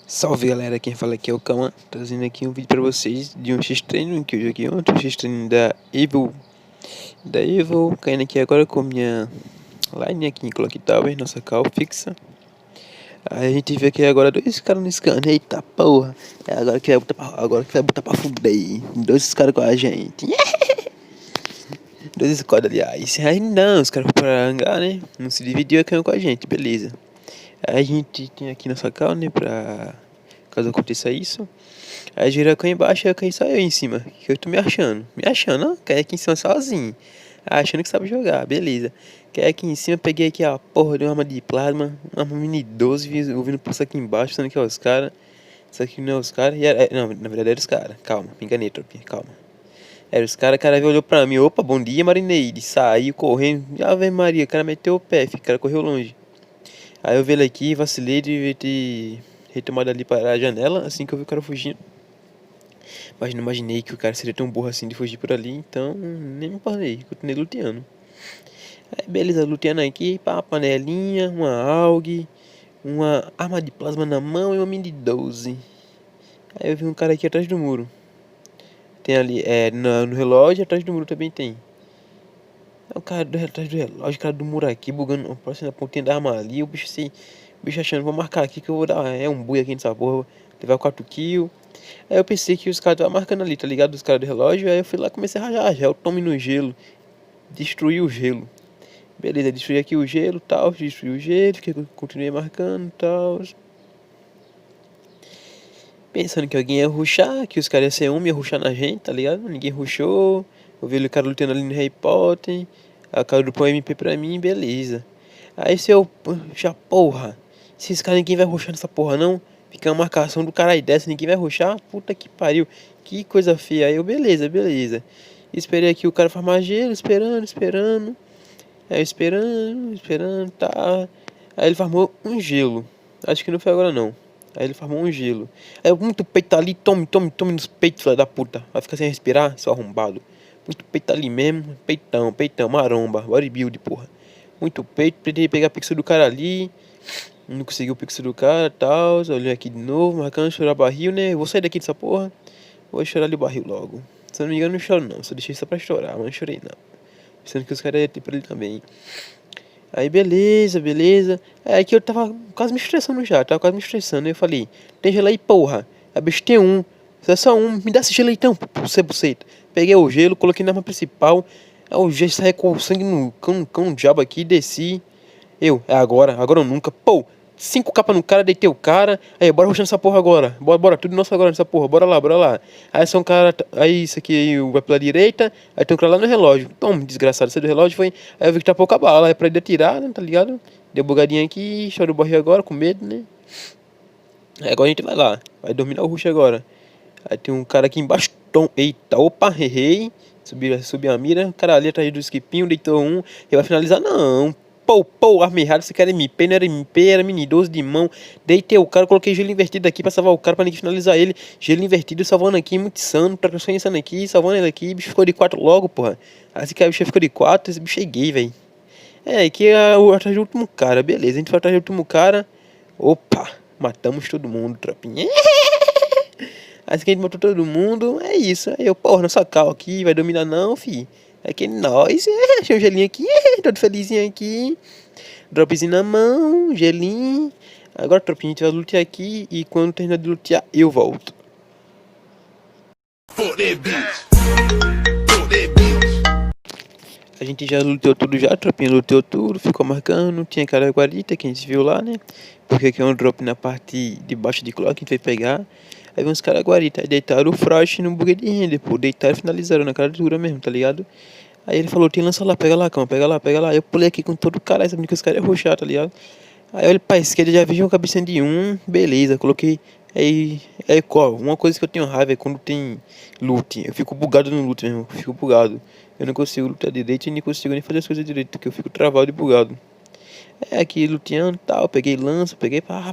Salve galera, quem fala aqui é o Kama, trazendo aqui um vídeo pra vocês de um X-Treino que eu joguei ontem, um X-Treino da Evil, caindo aqui agora com minha line aqui em Clock Tower, nossa call fixa. Aí a gente vê aqui agora dois caras no scan, eita porra, é agora que vai botar pra fuder, dois caras com a gente, dois squad aliás, aí não, os caras foram pra hangar, né, não se dividiu e caiu com a gente, beleza. Aí a gente tem aqui nossa call, né, pra caso aconteça isso. Aí gira cá embaixo e a só eu em cima. Que eu tô me achando, ó. Caí aqui em cima sozinho. Achando que sabe jogar, beleza. Caí aqui em cima, peguei aqui a porra de uma arma de plasma, uma arma mini 12, ouvindo pulso aqui embaixo, pensando que é os caras. Isso aqui não é os caras. Não, na verdade era os caras. Calma, me enganei, tropinha, calma. Era os caras, o cara olhou pra mim, opa, bom dia, Marineide. Saiu correndo, Ave Maria, o cara meteu o pé, o cara correu longe. Aí eu vi ele aqui, vacilei de ter retomado ali para a janela, assim que eu vi o cara fugindo. Mas não imaginei que o cara seria tão burro assim de fugir por ali, então nem me parei, continuei luteando. Aí beleza, luteando aqui, pá, panelinha, uma AUG, uma arma de plasma na mão e uma mini 12. Aí eu vi um cara aqui atrás do muro. Tem ali, no relógio, atrás do muro também tem. É o cara atrás do relógio, o cara do muro aqui, bugando, próximo da pontinha da arma ali, o bicho achando, vou marcar aqui que eu vou dar, um bui aqui nessa porra, vou levar 4 kills. Aí eu pensei que os caras estavam marcando ali, tá ligado? Os caras do relógio. Aí eu fui lá e comecei a rajar gel, tome no gelo. Destruí o gelo. Beleza, destruí aqui o gelo, tal. Destruí o gelo, continuei marcando, tal. Pensando que alguém ia rushar, que os caras iam ser um, ia rushar na gente, tá ligado? Ninguém rushou. Eu vi o cara lutando ali no Harry Potter. A cara do Pão MP pra mim, beleza. Aí se eu. Já porra. Esses caras ninguém vai rushar nessa porra não. Fica uma marcação do caralho dessa, ninguém vai rushar. Puta que pariu. Que coisa feia. Aí eu, beleza, beleza. Esperei aqui o cara farmar gelo, esperando. Aí eu esperando, tá. Aí ele farmou um gelo. Acho que não foi agora não. Aí ele farmou um gelo. Aí eu, muito peito ali, tome nos peitos, filha da puta. Vai ficar sem respirar, seu arrombado. Muito peito ali mesmo, peitão, maromba, bodybuild, porra. Muito peito, tentei pegar o pixel do cara ali. Não consegui o pixel do cara, tal. Olhei aqui de novo, marcando, chorar barril, né? Eu vou sair daqui dessa porra. Vou chorar ali o barril logo. Se eu não me engano, não choro não. Só deixei só pra chorar, mas não chorei não. Pensando que os caras iam ter pra ele também. Aí beleza. Aí aqui eu tava quase me estressando já, tava quase me estressando. Aí eu falei, tem gelo aí, porra. Aí bicho, tem um. Se é só um, me dá esse gelo aí então, buceta. Peguei o gelo, coloquei na arma principal. Aí o gelo saiu com o sangue no cão diabo aqui, desci. É agora ou nunca. Pô, 5 capas no cara, deitei o cara. Aí, bora rushando essa porra agora. Bora, tudo nosso agora nessa porra. Bora lá. Aí são um cara. Aí isso aqui aí, vai pela direita. Aí tem um cara lá no relógio. Toma, desgraçado, saiu do relógio foi. Aí eu vi que tá pouca bala. Aí pra ele atirar, né, tá ligado? Deu bugadinha aqui, chorou o barril agora, com medo, né? Aí agora a gente vai lá. Vai dominar o rush agora. Aí tem um cara aqui embaixo. Eita, opa, errei. Subi a mira. O cara ali atrás do skipinho, deitou um. Ele vai finalizar, não. Arma errada, você quer MP, não era MP, era mini 12 de mão. Deitei o cara, coloquei gelo invertido aqui pra salvar o cara, pra ninguém finalizar ele. Gelo invertido, salvando aqui, muito insano, tração insano aqui, salvando ele aqui. O bicho ficou de 4 logo, porra. Assim que o bicho ficou de 4, esse bicho é gay, velho. Aqui é o atrás do último cara, beleza. A gente foi atrás do último cara. Opa, matamos todo mundo, tropinha. Assim que a gente matou todo mundo, é isso. Aí eu, porra, nossa cal aqui, vai dominar não, fi. Aqui nós, achei um gelinho aqui, todo felizinho aqui. Dropzinho na mão, gelinho. Agora, tropinha, a gente vai lutear aqui e quando terminar de lutear, eu volto. A gente já luteou tudo já, tropinha luteou tudo, ficou marcando, tinha cara guarita que a gente viu lá, né? Porque aqui é um drop na parte de baixo de clock, a gente foi pegar. Aí vem uns caras guarita, aí deitaram o Frost no bug de render, pô, deitaram e finalizaram na cara dura mesmo, tá ligado? Aí ele falou, tem lança lá, pega lá, cama, pega lá. Aí eu pulei aqui com todo o cara, sabendo que os caras iam rushar, tá ligado? Aí eu olhei pra esquerda, já vi uma cabecinha de um, beleza, coloquei. Aí qual? Uma coisa que eu tenho raiva é quando tem loot. Eu fico bugado no loot mesmo, eu fico bugado. Eu não consigo lutar direito e nem consigo nem fazer as coisas direito, porque eu fico travado e bugado. Aqui luteando e tal, peguei lança, peguei tá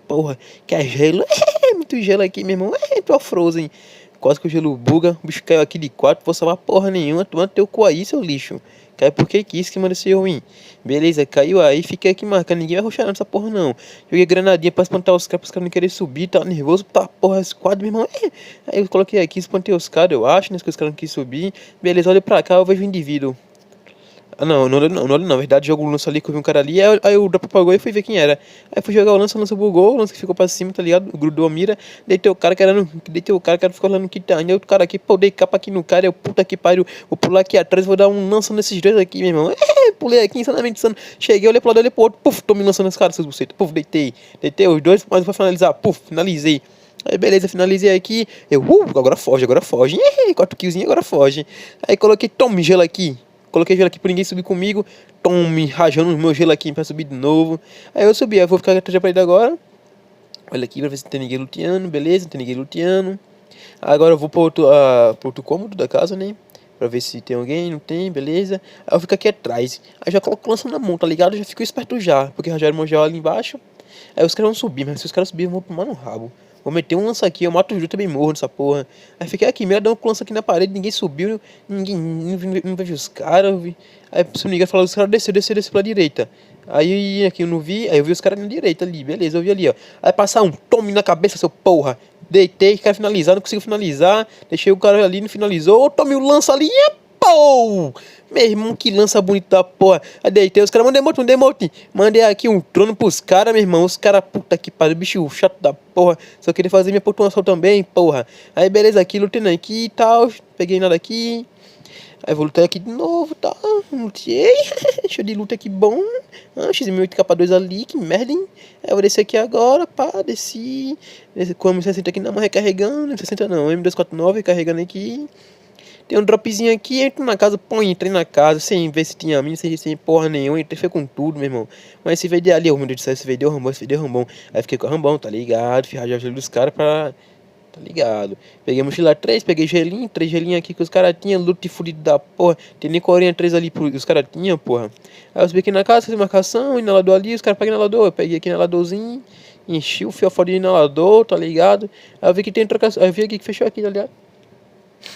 porra, que é gelo, muito gelo aqui, meu irmão, tô frozen. Quase que o gelo buga, o bicho caiu aqui de 4, vou salvar porra nenhuma, tomando teu cu aí, seu lixo. Caiu porque quis que manda ser ruim. Beleza, caiu aí, fiquei aqui marcando. Ninguém vai rushar nessa porra não. Joguei granadinha pra espantar os caras não querem subir. Tava nervoso pra porra, esse quadro, meu irmão. Aí eu coloquei aqui, espantei os caras, eu acho, né? Que os caras não quis subir. Beleza, olha pra cá, eu vejo um indivíduo. Ah, não, na verdade, jogo o lance ali que eu vi um cara ali, aí o drop apagou e fui ver quem era. Aí fui jogar o lance bugou, o lance que ficou pra cima, tá ligado? Grudou a mira, deitei o cara que era no. Deitei o cara ficou lá no Kitane. Aí o cara aqui, pô, dei capa aqui no cara, eu puta que pariu, vou pular aqui atrás, vou dar um lança nesses dois aqui, meu irmão. Pulei aqui, insanamente insano. Cheguei, olhei pro lado, olhei pro outro, puf, tô me lançando nesse cara, seus bucetos, puf, deitei os dois, mas vou finalizar, puf, finalizei. Aí beleza, finalizei aqui. Agora foge, agora foge. 4 killzinhos, agora foge. Aí coloquei, tome gelo aqui. Coloquei gelo aqui pra ninguém subir comigo. Tome, rajando o meu gelo aqui pra subir de novo. Aí eu subi, eu vou ficar atrás da parede agora. Olha aqui pra ver se não tem ninguém luteando, beleza, não tem ninguém luteando. Agora eu vou pro outro cômodo da casa, né? Pra ver se tem alguém, não tem, beleza. Aí eu fico aqui atrás. Aí já coloco o lança na mão, tá ligado? Já fico esperto já, porque rajaram meu gelo ali embaixo. Aí os caras vão subir, mas se os caras subirem, eu vou tomar no rabo. Vou meter um lança aqui, eu mato o Ju também morro nessa porra. Aí fiquei aqui, meio dando um lança aqui na parede, ninguém subiu, ninguém não vejo os caras. Aí se não me engano, falou, os caras desceu pela direita. Aí aqui eu não vi, aí eu vi os caras na direita ali, beleza, eu vi ali, ó. Aí passar um tome na cabeça, seu porra. Deitei, quero finalizar, não consigo finalizar. Deixei o cara ali, não finalizou. Tome o lança ali, pô! Meu irmão, que lança bonito da porra. Aí deitei, os caras, mandei emote. Mandei aqui um trono pros caras, meu irmão. Os caras, puta que pariu, bicho chato da porra. Só queria fazer minha pontuação também, porra. Aí beleza, aqui, lutando aqui e tal. Peguei nada aqui. Aí vou lutar aqui de novo, tá? Lutei. Show de luta aqui bom. X1008 capa 2 ali, que merda, hein? Aí eu vou descer aqui agora, pá, desci. Com o M60 aqui na mão recarregando. M60 não, M249 recarregando aqui. Tem um dropzinho aqui, entro na casa, entrei na casa, sem ver se tinha mina, sem porra nenhuma, entrei, foi com tudo, meu irmão. Mas esse VD ali, meu Deus do céu, esse VD é o Rambão, esse VD é o Rambão. Aí fiquei com o Rambão, tá ligado? Fiz rajar gelo dos caras pra... Tá ligado? Peguei a mochila 3, peguei gelinho, 3 gelinhos aqui que os caras tinham, loot fudido da porra. Tem nem corinha 3 ali que os caras tinham, porra. Aí eu subi aqui na casa, fiz marcação, inalador ali, os caras pegam inalador, eu peguei aqui inaladorzinho, enchi o fiofó de inalador, tá ligado? Aí eu vi que tem trocação, aí eu vi aqui que fechou aqui, tá ligado?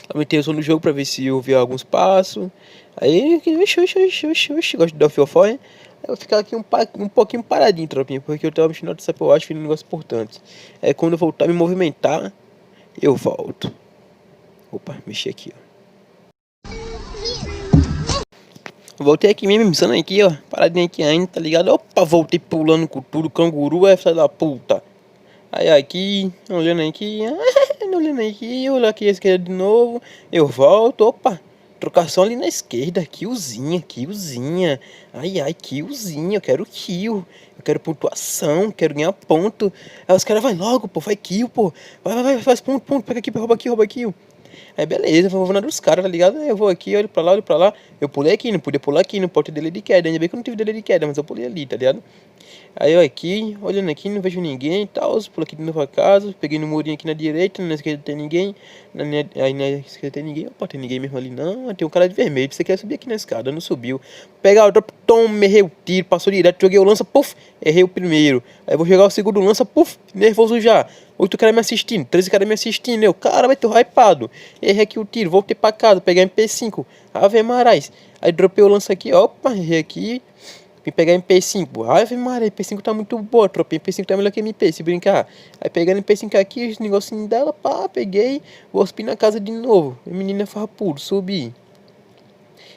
Aumentei o som do jogo pra ver se eu vi alguns passos. Aí, gosto de dar o fiofó, hein? Eu vou ficar aqui um pouquinho paradinho, tropinha, porque eu tava mexendo no WhatsApp, eu acho que é um negócio importante. É quando eu voltar a me movimentar, eu volto. Opa, mexi aqui, ó. Voltei aqui mesmo, missando aqui, ó. Paradinho aqui ainda, tá ligado? Opa, voltei pulando com tudo, canguru, essa da puta. Aí aqui, olhando aqui, olhando aqui a esquerda de novo, eu volto, opa, trocação ali na esquerda, killzinha, ai, killzinha, eu quero kill, eu quero pontuação, quero ganhar ponto, aí os caras vai logo, pô, vai kill, pô, vai, faz ponto, pega aqui, rouba kill. Aí beleza, eu vou na dos caras, tá ligado? Aí eu vou aqui, olho pra lá, eu pulei aqui, não podia pular aqui, não pode ter delay de queda, ainda bem que eu não tive delay de queda, mas eu pulei ali, tá ligado? Aí eu aqui, olhando aqui, não vejo ninguém e tal, pulo aqui de novo a casa, peguei no murinho aqui na direita, na esquerda tem ninguém, aí na esquerda tem ninguém, opa, tem ninguém mesmo ali não, tem um cara de vermelho, você quer subir aqui na escada, não subiu, pegar o drop, errei o tiro, passou direto, joguei o lança, puf, errei o primeiro, aí vou jogar o segundo lança, puf, nervoso já, 8 caras me assistindo, 13 caras me assistindo, eu, cara, vai ter hypado, errei aqui o tiro, voltei pra casa, pegar MP5, Ave Marais, aí dropei o lança aqui, opa, errei aqui, vim pegar MP5. Ave Maria, MP5 tá muito boa, tropa. MP5 tá melhor que MP, se brincar. Aí pegando MP5 aqui, os negocinhos dela, pá, peguei. Vou subir na casa de novo. A menina farrapudo, subi.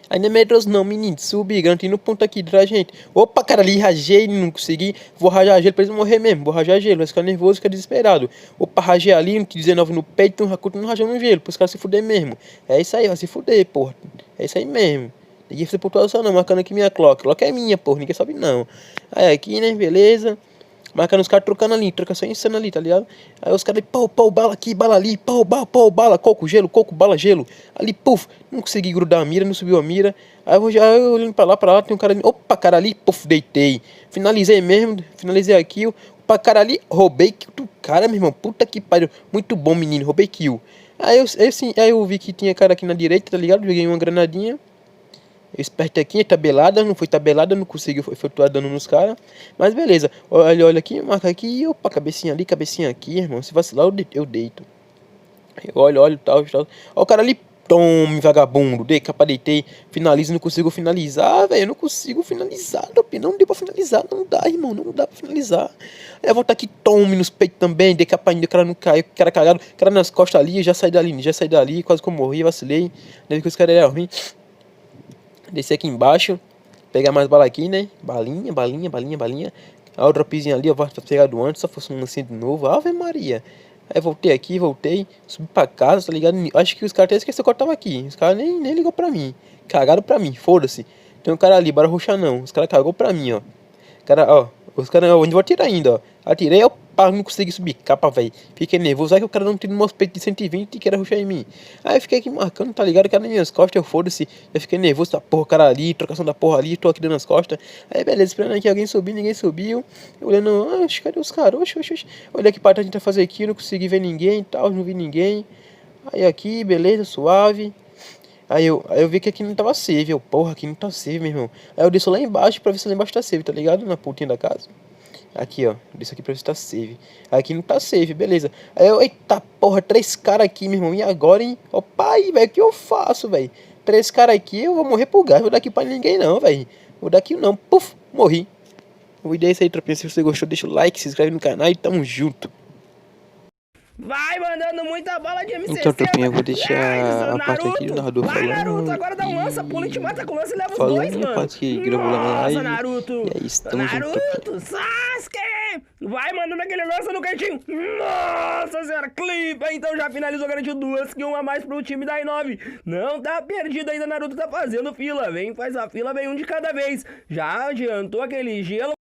Aí não é medroso não, menino. Subi, garantindo o ponto aqui da gente. Opa, cara, ali rajei, não consegui. Vou rajar gelo pra eles morrer mesmo. Vou rajar gelo, vai ficar nervoso, ficar desesperado. Opa, rajei ali, 19 no peito, não rajando no gelo, pros caras se fuder mesmo. É isso aí, vai se fuder, porra. É isso aí mesmo. Ninguém fez pontuação não, marcando aqui minha clock. Clock é minha, porra, ninguém sabe não. Aí aqui, né, beleza. Marcando os caras trocando ali, trocação insana ali, tá ligado? Aí os caras, pau, bala aqui, bala ali, pau, bala, coco, bala, gelo. Ali, puf, não consegui grudar a mira, não subiu a mira. Aí eu já olhando pra lá, tem um cara ali, opa, cara ali, puf, deitei. Finalizei mesmo, finalizei aqui, opa, cara ali, roubei kill do cara, meu irmão, puta que pariu. Muito bom, menino, roubei kill. Aí eu vi que tinha cara aqui na direita, tá ligado? Joguei uma granadinha. Eu espertei aqui, tabelada, não foi tabelada, não conseguiu efetuar dano nos caras. Mas beleza, olha aqui, marca aqui, opa, cabecinha ali, cabecinha aqui, irmão. Se vacilar, eu deito. Eu olho, tal. Ó o cara ali, tome, vagabundo. Deitei. Finalizo, não consigo finalizar, velho. Eu não consigo finalizar, não deu pra finalizar. Não dá, irmão, não dá pra finalizar. Aí eu volto aqui, tome nos peitos também. Dei capa ainda, o cara não caiu, o cara cagado. O cara nas costas ali, já saí dali. Quase que eu morri, vacilei. Deve que os caras eram ruins. Desci aqui embaixo. Pegar mais bala aqui, né? Balinha. A outra dropzinha ali, eu vou pegar do antes, só fosse um lance de novo. Ave Maria. Aí voltei, subi pra casa, tá ligado? Acho que os caras até esqueceram que eu tava aqui. Os caras nem ligou pra mim. Cagaram pra mim, foda-se. Tem um cara ali, bora rushar não. Os caras cagou pra mim, ó. Cara, ó. Os caras, onde vou atirar ainda, ó. Atirei, eu não consegui subir capa, velho. Fiquei nervoso, aí que o cara não tem no meu peito de 120 e quer rushar em mim. Aí eu fiquei aqui marcando, tá ligado? O cara nas minhas costas, eu foda-se. Eu fiquei nervoso, tá porra, o cara ali, trocação da porra ali, tô aqui dando as costas. Aí beleza, esperando aqui alguém subir, ninguém subiu. Eu olhando, cadê os caras? Oxi. Olhei aqui pra trás, tentar fazer aqui, não consegui ver ninguém e tal, não vi ninguém. Aí aqui, beleza, suave. Aí eu vi que aqui não tava save, porra, aqui não tá save, meu irmão. Aí eu desço lá embaixo pra ver se lá embaixo tá save, tá ligado? Na pontinha da casa. Aqui, ó, desço aqui pra ver se tá save. Aqui não tá save, beleza. Aí eu, eita porra, 3 caras aqui, meu irmão, e agora, hein? Ó, pai, velho, o que eu faço, velho? 3 caras aqui, eu vou morrer pro gás, vou dar aqui pra ninguém não, velho. Vou dar aqui não, puf, morri. O vídeo é isso aí, tropinha, se você gostou, deixa o like, se inscreve no canal e tamo junto. Vai mandando muita bala de MC. Então, tropinha, eu vou deixar a parte aqui do narrador falando. Vai, Naruto, agora dá um lança, pula e te mata com lança e leva os dois, mano. A parte que gravou lá na live. Naruto. E é isso, tamo junto. Naruto, Sasuke. Vai mandando aquele lança no cantinho. Nossa senhora, clipa. Então já finalizou, garantiu 2, que 1 a mais pro time da I9. Não tá perdido ainda, Naruto tá fazendo fila. Vem, faz a fila, vem um de cada vez. Já adiantou aquele gelo.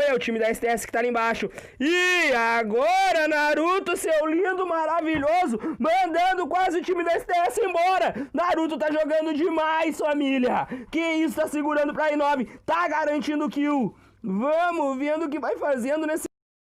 É o time da STS que tá ali embaixo. E agora, Naruto, seu lindo, maravilhoso, mandando quase o time da STS embora. Naruto tá jogando demais, família. Que isso, tá segurando pra I9. Tá garantindo kill. Vamos vendo o que vai fazendo nesse...